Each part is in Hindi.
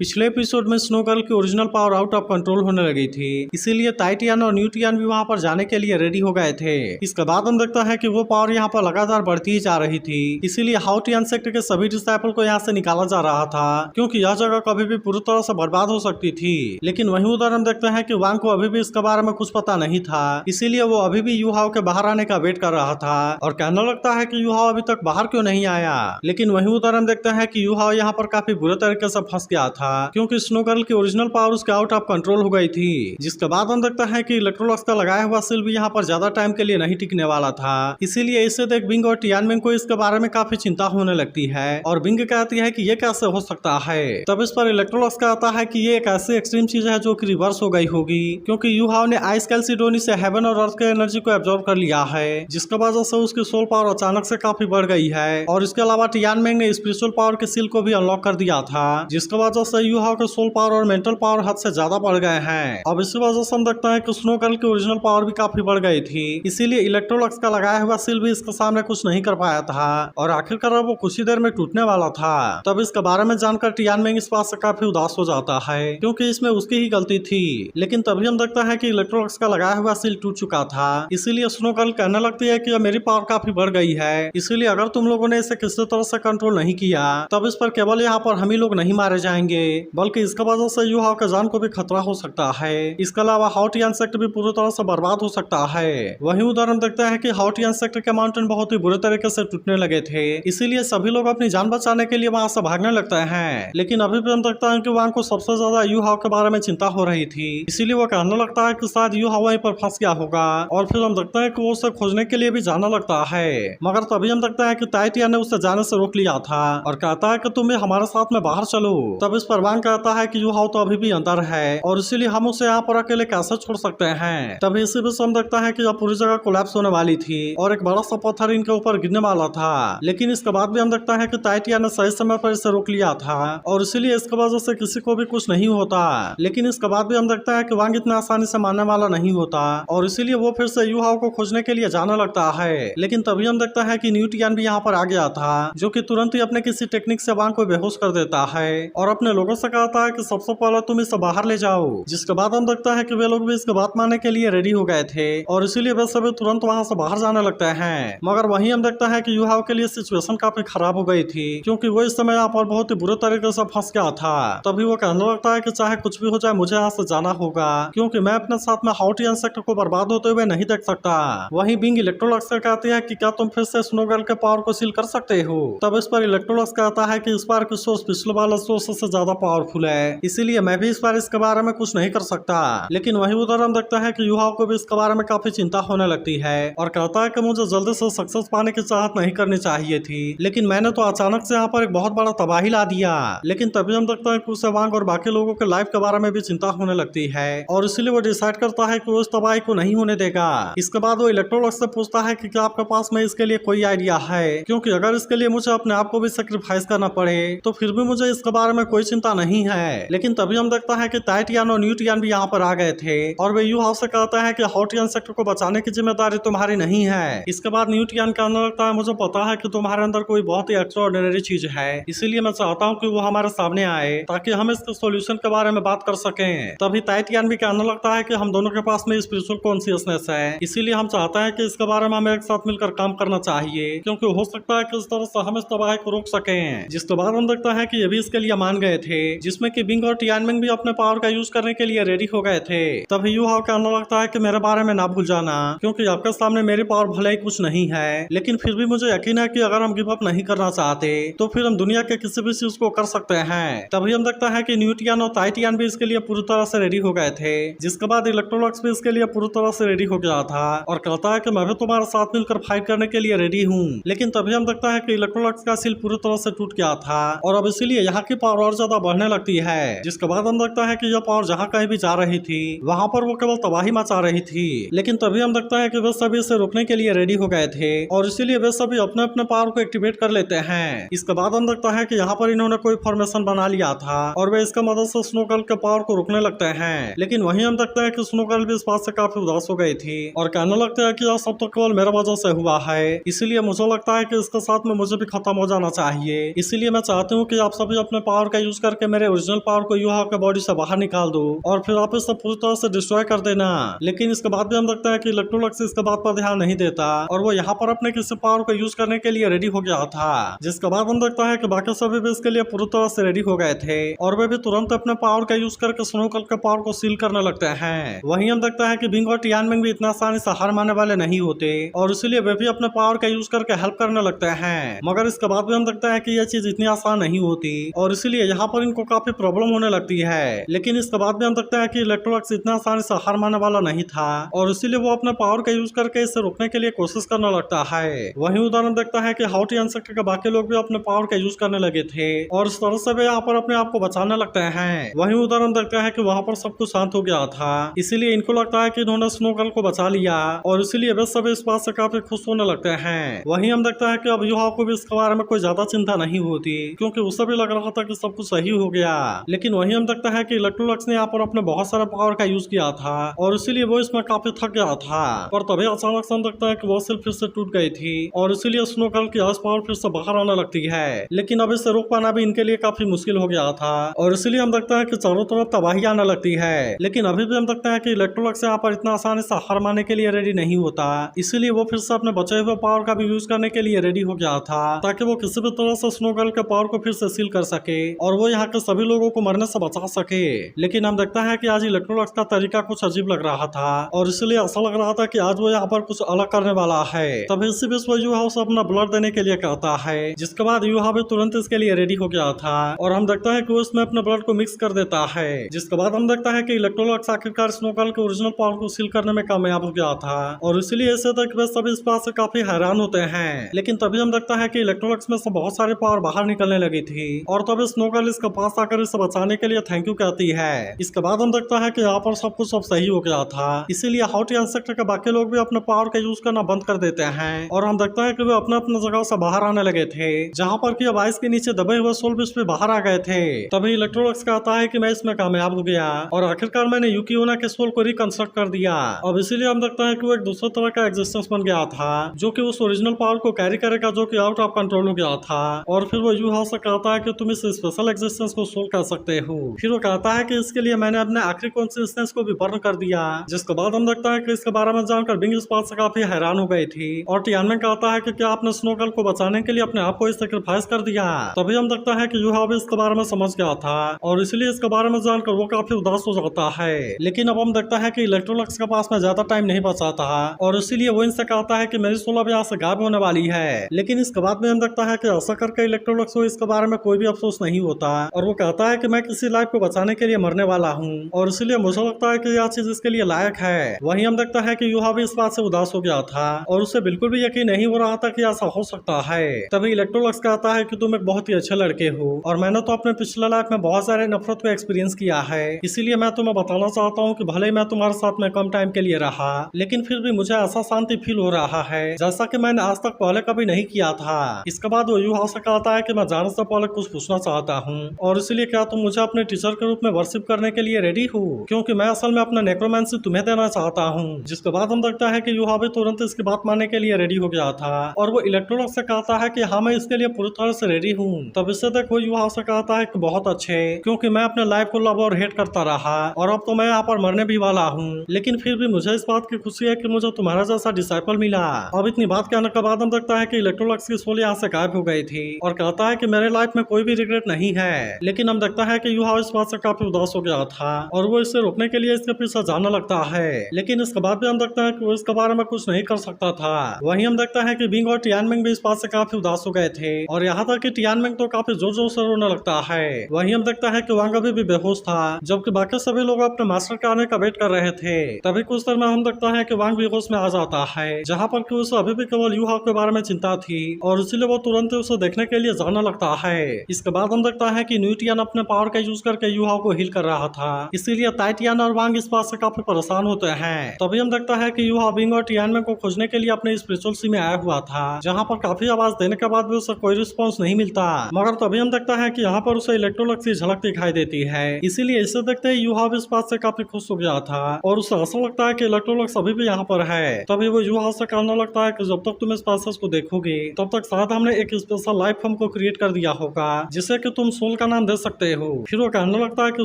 पिछले एपिसोड में स्नो गर्ल की original power out of control होने लगी थी, इसीलिए टाइटियन और न्यूटियन भी वहां पर जाने के लिए रेडी हो गए थे। इसके बाद हम देखते हैं कि वो पावर यहाँ पर लगातार बढ़ती ही जा रही थी, इसीलिए हाउटियन सेक्टर के सभी डिसाइपल को यहाँ से निकाला जा रहा था, क्योंकि यह जगह कभी भी पूरी तरह से बर्बाद हो सकती थी। लेकिन वहीं उधर हम देखते हैं कि वांग को अभी भी इसके बारे में कुछ पता नहीं था, इसीलिए वो अभी भी यूहाओ के बाहर आने का वेट कर रहा था और कहने लगता है कि यूहाओ अभी तक बाहर क्यों नहीं आया। लेकिन वहीं उधर हम देखते हैं कि यूहाओ यहाँ पर काफी बुरे तरीके से फंस गया था, क्योंकि स्नो गर्ल की ओरिजिनल पावर उसके आउट ऑफ कंट्रोल हो गई थी। जिसके बाद हम देखते हैं कि इलेक्ट्रोलक्स का लगाया हुआ सील भी यहाँ पर ज्यादा टाइम के लिए नहीं टिकने वाला था, इसीलिए इसे देख बिंग और टियानमेंग को इसके बारे में काफी चिंता होने लगती है और बिंग कहती है कि ये कैसे हो सकता है। तब इस पर इलेक्ट्रोलक्स कहता है कि ये एक ऐसी एक्सट्रीम चीज है जो कि रिवर्स हो गई होगी, क्योंकि यूहाओ ने आइस कैल्सिडोनी से हेवन और अर्थ के एनर्जी को एब्जॉर्ब कर लिया है, जिसके वजह से उसकी सोल पावर अचानक से काफी बढ़ गई है। और इसके अलावा टियानमेंग ने स्पिरिचुअल पावर के सील को भी अनलॉक कर दिया था, जिसके वजह से यूहाओ के सोल पावर और मेंटल पावर हद से ज्यादा बढ़ गए हैं। अब इसी वजह से हम देखते हैं कि स्नो गर्ल की ओरिजिनल पावर भी काफी बढ़ गई थी, इसीलिए इलेक्ट्रोलक्स का लगाया हुआ सील भी इसके सामने कुछ नहीं कर पाया था और आखिरकार वो कुछ ही देर में टूटने वाला था। तब इसके बारे में जानकर टियानमेंग इस बात से काफी उदास हो जाता है, क्योंकि इसमें उसकी ही गलती थी। लेकिन तभी हम देखते हैं कि इलेक्ट्रोलक्स का लगाया हुआ सील टूट चुका था, इसीलिए स्नो गर्ल कहने लगती है कि मेरी पावर काफी बढ़ गई है, इसलिए अगर तुम लोगों ने इसे किसी तरह से कंट्रोल नहीं किया तब इस पर केवल यहाँ पर हम ही लोग नहीं मारे जाएंगे, बल्कि इसके वजह से यूहाओ के जान को भी खतरा हो सकता है। इसके अलावा हाउटियन सेक्टर भी पूरी तरह से बर्बाद हो सकता है। वहीं उदाहरण देखते हैं कि हाउटियन सेक्टर के माउंटेन बहुत ही बुरे तरीके से टूटने लगे थे, इसीलिए सभी लोग अपनी जान बचाने के लिए वहां से भागने लगते हैं। लेकिन अभी भी हम देखते हैं कि वांग को सबसे ज्यादा यूहाओ के बारे में चिंता हो रही थी, इसीलिए वो कहने लगता है कि शायद यूहाओ वहीं पर फंस गया होगा और फिर हम देखते हैं कि वो उसे खोजने के लिए भी जाना लगता है। मगर तभी हम देखते हैं कि टाइटियन ने उसे जाने से रोक लिया था और कहता है कि तुम भी हमारे साथ में बाहर चलो। तब इस पर वांग कहता है कि यूहाओ तो अभी भी अंदर है और इसीलिए हम उसे यहाँ पर अकेले कैसे छोड़ सकते हैं। तभी इसी बीच हम देखता है कि यह पूरी जगह कोलैप्स होने वाली थी और एक बड़ा सा पत्थर इनके ऊपर गिरने वाला था, लेकिन इसके बाद भी हम देखता है कि टाइटियन ने सही समय पर इसे रोक लिया था और इसीलिए इसके वजह से किसी को भी कुछ नहीं होता। लेकिन इसके बाद भी हम देखता है कि वांग इतना आसानी से मानने वाला नहीं होता और इसीलिए वो फिर से यूहाओ को खोजने के लिए जाने लगता है। लेकिन तभी हम देखता है कि न्यूटियन भी यहाँ पर आ गया था, जो कि तुरंत ही अपने किसी टेक्निक से वांग को बेहोश कर देता है और अपने लोगों से कहता है कि सबसे पहले तुम इसे बाहर ले जाओ। जिसके बाद हम देखता है कि वे लोग भी इसके बात मानने के लिए रेडी हो गए थे और इसीलिए वे सभी तुरंत वहां से बाहर जाने लगते हैं। मगर वहीं हम देखता है कि यूहाओ के लिए सिचुएशन काफी खराब हो गई थी, क्योंकि वो इस समय यहाँ पर बहुत ही बुरे तरीके से फंस गया था। तभी वो कहने लगता है कि चाहे कुछ भी हो जाए मुझे यहाँ से जाना होगा, क्योंकि मैं अपने साथ में हाउटियन सेक्टर को बर्बाद होते हुए नहीं देख सकता। वहीं बिंग इलेक्ट्रोलक्स से कहती है कि क्या तुम फिर से स्नो गर्ल के पावर को सील कर सकते हो। तब इस पर इलेक्ट्रोलक्स कहता है कि इस बार की सोर्स पिछले वाले सोर्स से ज्यादा पावरफुल है, इसीलिए मैं भी इस बार इसके बारे में कुछ नहीं कर सकता। लेकिन वहीं उधर हम देखते हैं कि यूहाओ को भी इसके बारे में काफी चिंता होने लगती है और कहता है कि मुझे जल्दी से सक्सेस पाने की चाहत नहीं करनी चाहिए थी, लेकिन मैंने तो अचानक से यहाँ पर एक बहुत बड़ा तबाही ला दिया। लेकिन तभी हम देखते हैं कि उसे वांग और बाकी लोगों के लाइफ के बारे में भी चिंता होने लगती है और इसीलिए वो डिसाइड करता है कि वो इस तबाही को नहीं होने देगा। इसके बाद वो इलेक्ट्रोलक्स से पूछता है कि क्या आपके पास में इसके लिए कोई आइडिया है, क्योंकि अगर इसके लिए मुझे अपने आप को भी सेक्रीफाइस करना पड़े तो फिर भी मुझे इसके बारे में कोई चिंता नहीं है। लेकिन तभी हम देखता है कि टाइटियन और न्यूटियन भी यहाँ पर आ गए थे और वे यूहाओ से कहता है कि हाउटियन सेक्टर को बचाने की जिम्मेदारी तुम्हारी नहीं है। इसके बाद न्यूटियन कहने लगता है मुझे पता है कि तुम्हारे अंदर कोई बहुत ही एक्स्ट्राऑर्डिनरी चीज है, इसीलिए मैं चाहता हूँ कि वो हमारे सामने आए ताकि हम इसके सोल्यूशन के बारे में बात कर सकें। तभी टाइटियन भी कहने लगता है कि हम दोनों के पास में स्पिरिचुअल कॉन्शियसनेस है, इसीलिए हम चाहते हैं कि इसके बारे में हमें एक साथ मिलकर काम करना चाहिए, क्योंकि हो सकता है कि इस तरह से हम इस तबाही को रोक सकें। जिसके बाद हम देखता है कि ये भी इसके लिए मान गए थे, जिसमें कि बिंग और टियानमेंग भी अपने पावर का यूज करने के लिए रेडी हो गए थे। तभी यूहाओ कहने लगता है कि मेरे बारे में ना भूल जाना, क्योंकि आपके सामने मेरी पावर भले ही कुछ नहीं है, लेकिन फिर भी मुझे यकीन है कि अगर हम गिव अप नहीं करना चाहते तो फिर हम दुनिया के किसी भी चीज को कर सकते हैं। तभी हम देखता है कि न्यूटियन और टाइटियन भी इसके लिए पूरी तरह से रेडी हो गए थे, जिसके बाद इलेक्ट्रोलक्स भी इसके लिए पूरी तरह से रेडी हो गया था और कहता है कि मैं भी तुम्हारे साथ मिलकर फाइट करने के लिए रेडी हूँ। लेकिन तभी हम देखता है कि इलेक्ट्रोलक्स का सील पूरी तरह से टूट गया था और अब इसीलिए यहाँ की पावर और ज्यादा बढ़ने लगती है। जिसके बाद हम देखता है कि यह पावर जहाँ कहीं भी जा रही थी वहाँ पर वो केवल तबाही मचा रही थी। लेकिन तभी हम देखता है कि वे सभी इसे रोकने के लिए रेडी हो गए थे और इसीलिए वे सभी अपने अपने पावर को एक्टिवेट कर लेते हैं। इसके बाद हम देखता है कि यहाँ पर इन्होंने कोई फॉर्मेशन बना लिया था और वे इसका मदद से स्नो गर्ल के पावर को रोकने लगते हैं। लेकिन वहीं हम देखते हैं कि स्नो गर्ल भी इस बात से काफी उदास हो गई थी और कहने लगते हैं कि यह सब तो केवल मेरे वजह से हुआ है, इसीलिए मुझे लगता है कि इसके साथ में मुझे भी खत्म हो जाना चाहिए। इसीलिए मैं चाहती हूँ कि आप सभी अपने पावर का यूज करके मेरे ओरिजिनल पावर को युहा के बॉडी से बाहर निकाल दो और फिर आप इसे पूरी तरह से डिस्ट्रॉय कर देना। लेकिन इसके बाद भी हम देखते हैं कि इलेक्ट्रोलक्स इसके बात पर ध्यान नहीं देता और वो यहाँ पर अपने किसी पावर को यूज करने के लिए रेडी हो गया था। जिसके बाद हम देखता है कि बाकी सभी भी इसके लिए पूरी तरह से रेडी हो गए थे और वे भी तुरंत अपने पावर का यूज करके स्नोकल के पावर को सील करने लगते हैं। वहीं हम देखता है कि बिंग और टियानमेंग भी इतना आसानी से हार मानने वाले नहीं होते और इसीलिए वे भी अपने पावर का यूज करके हेल्प करने लगते हैं। मगर इसके बाद भी हम देखते हैं कि यह चीज इतनी आसान नहीं होती और इसीलिए यहाँ पर इनको काफी प्रॉब्लम होने लगती है। लेकिन इसके बाद भी हम देखते हैं कि इलेक्ट्रोलक्स इतना आसानी से हार मानने वाला नहीं था और इसीलिए वो अपने पावर का यूज करके इसे रोकने के लिए कोशिश करने लगता है। वहीं उदाहरण देखता है कि हाउटी इंसेक्ट के बाकी लोग भी अपने पावर का यूज करने लगे थे और इस तरह से वे यहाँ पर अपने आप को बचाने लगते हैं। वहीं उदाहरण देखता है कि वहाँ पर सब कुछ शांत हो गया था, इसीलिए इनको लगता है कि इन्होंने स्नोगर्ल को बचा लिया और इसीलिए वे सभी इस बात से काफी खुश होने लगते हैं। वहीं हम देखता है कि अब युवा को भी इसके बारे में कोई ज्यादा चिंता नहीं होती क्योंकि उसे भी लग रहा था कि सब कुछ सही हो गया। लेकिन वहीं हम देखता है कि इलेक्ट्रोलक्स ने यहाँ पर अपने बहुत सारे पावर का यूज किया था और इसीलिए वो इसमें काफी थक गया था। पर तभी अचानक से हम देखता है कि वो सिर्फ फिर से टूट गई थी और इसीलिए स्नोगर्ल की आस पावर फिर से बाहर आने लगती है। लेकिन अब इसे रोक पाना भी इनके लिए काफी मुश्किल हो गया था और इसीलिए हम देखते हैं कि चारों तरफ तबाही आने लगती है। लेकिन अभी भी हम देखते हैं कि इलेक्ट्रोलक्स यहाँ पर इतना आसानी से हार मानने के लिए रेडी नहीं होता, इसीलिए वो फिर से अपने बचे हुए पावर का भी यूज करने के लिए रेडी हो गया था ताकि वो किसी भी तरह से स्नोगर्ल के पावर को फिर से सील कर सके और वो यहाँ के सभी लोगों को मरने से बचा सके। लेकिन हम देखता है कि आज इलेक्ट्रोलक्स का तरीका कुछ अजीब लग रहा था और इसलिए ऐसा लग रहा था कि आज वो यहाँ पर कुछ अलग करने वाला है। तभी इसी बीच वो यूहा उसे अपना ब्लड देने के लिए कहता है, जिसके बाद यूहा भी तुरंत इसके लिए रेडी हो गया था और हम देखता है कि वो इसमें अपने ब्लड को मिक्स कर देता है। जिसके बाद हम देखता है कि इलेक्ट्रोलक्स आखिरकार स्नोगर्ल के ओरिजिनल पावर को सील करने में कामयाब हो गया था और इसीलिए इसे देख वे सभी इस बात से काफी हैरान होते हैं। लेकिन तभी हम देखता है कि इलेक्ट्रोलक्स में से बहुत सारे पावर बाहर निकलने लगी थी और तभी स्नोगर्ल इसके पास आकर इसे बचाने के लिए थैंक यू कहती है। इसके बाद हम देखता है कि यहाँ पर सब कुछ अब सही हो गया था, इसीलिए हाउटी इंसेक्ट के बाकी लोग भी अपने पावर का यूज करना बंद कर देते हैं और हम देखता है कि वे अपने अपने जगह से बाहर आने लगे थे जहाँ पर कि अब आइस के नीचे दबे हुए सोलबिस भी बाहर आ गए थे। तभी इलेक्ट्रोलक्स कहता है कि मैं इसमें कामयाब हो गया और आखिरकार मैंने यूकियोना के सोल को रिकंस्ट्रक्ट कर दिया। अब इसीलिए हम देखता है कि वो एक दूसरे तरह का एग्जिस्टेंस बन गया था जो कि उस ओरिजिनल पावर को कैरी करेगा जो कि आउट ऑफ कंट्रोल हो गया था। और फिर वो यूहा से कहता है कि तुम इस स्पेशल एग्जिस्टेंस को सोल कर सकते हो। फिर वो कहता है कि इसके लिए मैंने अपने आखिरी कॉन्सिस्टेंस को भी बर्न कर दिया। जिसके बाद हम देखता है कि इसके बारे में जानकर बिंग इस बात से काफी हैरान हो गई थी और टियानमेंग कहता है कि क्या आपने स्नोगर्ल को बचाने के लिए अपने आप को सैक्रिफाइस कर दिया। तभी हम देखता है कि यूहा भी इसके बारे में समझ गया था और इसलिए इसके बारे में जानकर वो काफी उदास हो जाता है। लेकिन अब हम देखता है कि इलेक्ट्रोलक्स के पास में ज्यादा टाइम नहीं बचा था और इसीलिए वो इनसे कहता है कि मेरी सोल अब यहाँ से गायब होने वाली है। लेकिन इसके बाद में हम देखता है कि ऐसा करके इलेक्ट्रोलक्स को इसके बारे में कोई भी अफसोस नहीं होता और वो कहता है कि मैं किसी लाइफ को बचाने के लिए मरने वाला हूँ और इसीलिए मुझे लगता है कि यह चीज इसके लिए लायक है। वहीं हम देखता है कि यूहा भी इस बात से उदास हो गया था और उसे बिल्कुल भी यकीन नहीं हो रहा था कि ऐसा हो सकता है। तभी इलेक्ट्रोलक्स कहता है कि तुम एक बहुत ही अच्छे लड़के हो और मैंने तो अपने पिछले लाइफ में बहुत सारे नफरत को एक्सपीरियंस किया है, इसीलिए मैं तुम्हें बताना चाहता हूँ कि भले ही मैं तुम्हारे साथ में कम टाइम के लिए रहा लेकिन फिर भी मुझे ऐसा शांति फील हो रहा है जैसा कि मैंने आज तक पहले कभी नहीं किया था। इसके बाद वो यूहा से कहता है कि मैं जाने से पहले कुछ पूछना चाहता हूँ और इसलिए क्या तुम मुझे अपने टीचर के रूप में वर्शिप करने के लिए रेडी हो, क्योंकि मैं असल में अपना नेक्रोमेंसी तुम्हें देना चाहता हूँ। जिसके बाद हम देखता है कि यूहा भी तुरंत इसकी बात मानने के लिए रेडी हो गया था और वो इलेक्ट्रोलक्स से कहता है कि हाँ मैं इसके लिए पूरी तरह से रेडी हूँ। तब इससे तक वो यूहा से कहता है कि बहुत अच्छे, क्योंकि मैं अपने लाइफ को लव और हेट करता रहा और अब तो मैं यहाँ पर मरने भी वाला हूँ, लेकिन फिर भी मुझे इस बात की खुशी है कि मुझे तुम्हारा जैसा डिसाइपल मिला। अब इतनी बात कहने के बाद हम देखता है कि इलेक्ट्रोलक्स की सोल यहाँ से गायब हो गई थी और कहता है कि मेरे लाइफ में कोई भी रिग्रेट नहीं है। लेकिन हम देखता है कि यूहा इस बात से काफी उदास हो गया था और वो इसे रोकने के लिए इसके पीछे जाने लगता है। लेकिन इसके बाद भी हम देखते हैं कि वो इसके बारे में कुछ नहीं कर सकता था। वहीं हम देखता है कि बिंग और टियानमेंग भी इस बात से काफी उदास हो गए थे और यहाँ तक कि टियानमेंग तो काफी जोर जोर से रोने लगता है। वहीं हम देखता है कि वांग अभी भी बेहोश था जबकि बाकी सभी लोग अपने मास्टर के आने का वेट कर रहे थे। तभी कुछ देर में हम देखता है कि वांग भी होश में आ जाता है, जहाँ पर कि उसे अभी भी केवल यूहा के बारे में चिंता थी और इसीलिए वो तुरंत उसे देखने के लिए जाने लगता है। इसके बाद हम देखता है कि न्यूटियन अपने पावर का यूज करके यूहा को हील कर रहा था, इसीलिए टाइटियन और वांग इस बात से काफी परेशान होते हैं। तभी हम देखता है कि यूहा बिंग और टियानमेंग को खोजने के लिए अपने स्पिरिचुअल सी में आया हुआ था, जहाँ पर काफी आवाज देने के बाद भी उसे कोई रिस्पॉन्स नहीं मिलता। मगर तभी हम देखता है कि यहाँ पर उसे इलेक्ट्रोलक्स की झलक दिखाई देती है, इसीलिए इसे देखते ही यूहा भी इस बात से काफी खुश हो गया था और उसे ऐसा लगता है कि इलेक्ट्रोलक्स अभी भी यहाँ पर है। तभी वो यूहा से कहने लगता है कि जब तक तुम इस पैसेज को देखोगे तब तक शायद हमने एक स्पेशल लाइफ फॉर्म को क्रिएट कर दिया होगा जिसे कि तुम सोल का नाम दे सकते हो। फिर वो कहने लगता है कि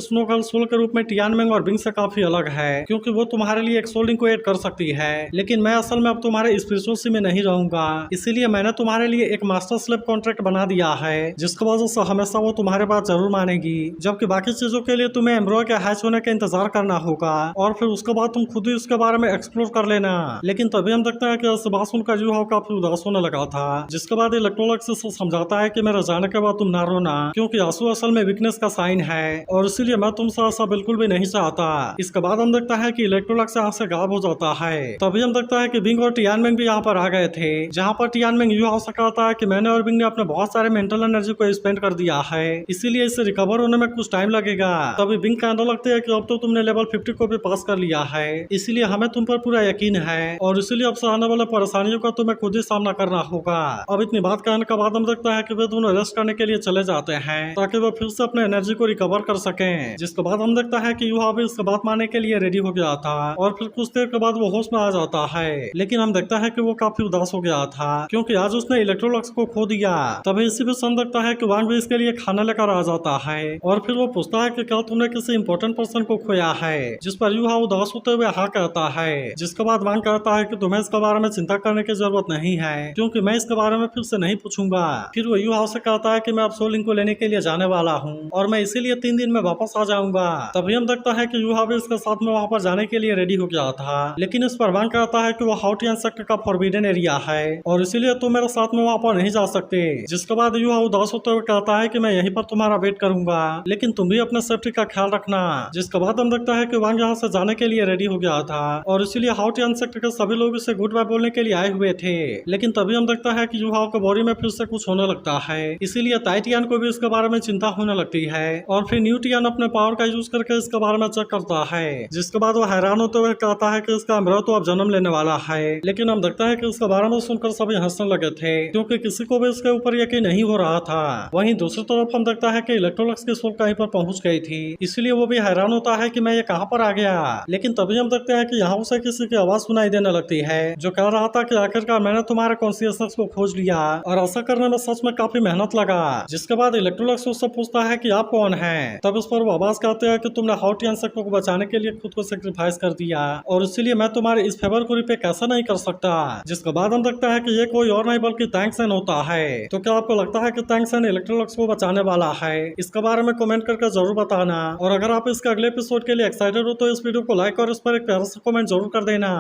स्नो गर्ल सोल के रूप में टियानमेंग और बिंग से काफी अलग है, क्योंकि वो तुम्हारे लिए एक सोल लिंक को ऐड कर सकती है, लेकिन मैं असल में अब तुम्हारे स्पिरिचुअल सी में नहीं रहूंगा, इसीलिए मैंने तुम्हारे लिए एक मास्टर स्लेव कॉन्ट्रैक्ट बना दिया है, जिसकी वजह से हमेशा वो तुम्हारे बात जरूर मानेगी, जबकि बाकी चीजों के लिए तुम्हें एम्ब्रो के हैच होने का इंतजार करना होगा और फिर उसके बाद तुम खुद ही उसके बारे में एक्सप्लोर कर लेना। लेकिन तभी हम देखते हैं कि इस बात सुनकर यूहाओ काफी उदास होने लगा था, जिसके बाद इलेक्ट्रोलक्स से समझाता है कि मेरे जाने के बाद तुम ना रोना, क्योंकि आंसू असल में वीकनेस का साइन है और इसीलिए मैं तुमसे ऐसा बिल्कुल भी नहीं चाहता। इसके बाद हम देखता है कि इलेक्ट्रोलक्स यहाँ से गायब हो जाता है। तभी हम देखता है कि बिंग और टियानमेंग भी यहाँ पर आ गए थे, जहाँ पर टियानमेंग यूहाओ से कहता है कि मैंने और बिंग ने अपने बहुत सारे मेंटल एनर्जी को स्पेंड कर दिया है, इसीलिए इसे रिकवर होने में कुछ टाइम लगेगा। तभी बिंग कहने लगते है कि अब तो तुमने लेवल 50 को भी पास कर लिया है, इसीलिए हमें तुम पर पूरा यकीन है और इसीलिए अब से आने वाले परेशानियों का तुम्हें खुद ही सामना करना होगा। अब इतनी बात कहने के बाद हम देखता है कि वे दोनों रेस्ट करने के लिए चले जाते हैं ताकि वो फिर से अपने एनर्जी को रिकवर कर सकें। जिसके बाद हम देखता है कि यूहाओ भी इसके बात मानने के लिए रेडी हो गया था और फिर कुछ देर के बाद वो होश में आ जाता है, लेकिन हम देखता है कि वो काफी उदास हो गया था क्योंकि आज उसने इलेक्ट्रोलक्स को खो दिया। तभी इसी भी सन देखता है कि वांग भी इसके लिए खाना लेकर आ जाता है और फिर वो पूछता है कि क्या तुमने किसी इंपॉर्टेंट पर्सन को खोया है, जिस पर यूहाओ उदास होते हुए हाँ कहता है। जिसके बाद वांग कहता है कि तुम्हें इसके बारे में चिंता करने की जरूरत नहीं है, क्योंकि मैं इसके बारे में फिर से नहीं पूछूंगा। फिर वो यूहाओ से कहता है कि मैं अब सोल लिंक को लेने के लिए जाने वाला हूँ और मैं इसीलिए 3 दिन में वापस आ जाऊंगा। तभी हम देखता है कि यूहाओ भी इसके साथ में वहाँ पर जाने के लिए रेडी हो गया था, लेकिन इस पर वांग कहता है कि वो हाउटियन सेक्टर का फॉरबिडन एरिया है और इसीलिए तुम मेरे साथ में वहाँ पर नहीं जा सकते। जिसके बाद यूहाओ उदास होते हुए कहता है कि मैं यहीं पर तुम्हारा वेट करूंगा, लेकिन तुम भी अपने सेफ्टी का ख्याल रखना। जिसके बाद हम देखता है कि वांग यहाँ से जाने के लिए रेडी हो गया था और इसीलिए हाउटियन सेक्टर के सभी लोग इसे गुड बाय बोलने के लिए आए हुए थे, लेकिन तभी हम देखता है कि यूहाओ के बॉडी में फिर से कुछ होने लगता है, इसीलिए टाइटियन को भी इसके बारे में चिंता होने लगती है और फिर न्यूटियन अपने पावर का यूज करके इसके बारे में चेक करता है। जिसके बाद वो हैरान होते हुए कहता है कि इसका एम्ब्रो तो अब जन्म लेने वाला है, लेकिन हम देखता है कि इसके बारे में सुनकर सभी हंसने लगे थे क्योंकि किसी को भी इसके ऊपर यकीन नहीं हो रहा था। वहीं दूसरी तरफ हम देखता है कि इलेक्ट्रोलक्स की सोल कहीं पर पहुंच गई थी, इसलिए वो भी हैरान होता है कि मैं ये कहां पर आ गया। लेकिन तभी हम देखते हैं कि यहाँ उसे किसी की आवाज सुनाई देने लगती है जो कह रहा था कि आखिरकार मैंने तुम्हारे कॉन्शियसनेस को खोज लिया और ऐसा करने में सच में काफी मेहनत लगा। जिसके बाद इलेक्ट्रोलक्स उससे पूछता है कि आप कौन हैं। तब इस पर वो आवाज कहते हैं कि तुमने हाउटियन सेक्टर को बचाने के लिए खुद को सेक्रीफाइस कर दिया और इसीलिए मैं तुम्हारे इस फेवर को रिपे कैसे नहीं कर सकता। जिसके बाद हम देखता है कि ये कोई और नहीं बल्कि टैंक्सन होता है। तो क्या आपको लगता है कि टैंक्सन इलेक्ट्रोलक्स को बचाने वाला है? इसके बारे में कमेंट करके जरूर बताना और अगर आप इसके अगले एपिसोड के लिए एक्साइटेड हो तो इस वीडियो को लाइक और इस पर एक प्यारा सा कमेंट जरूर कर देना।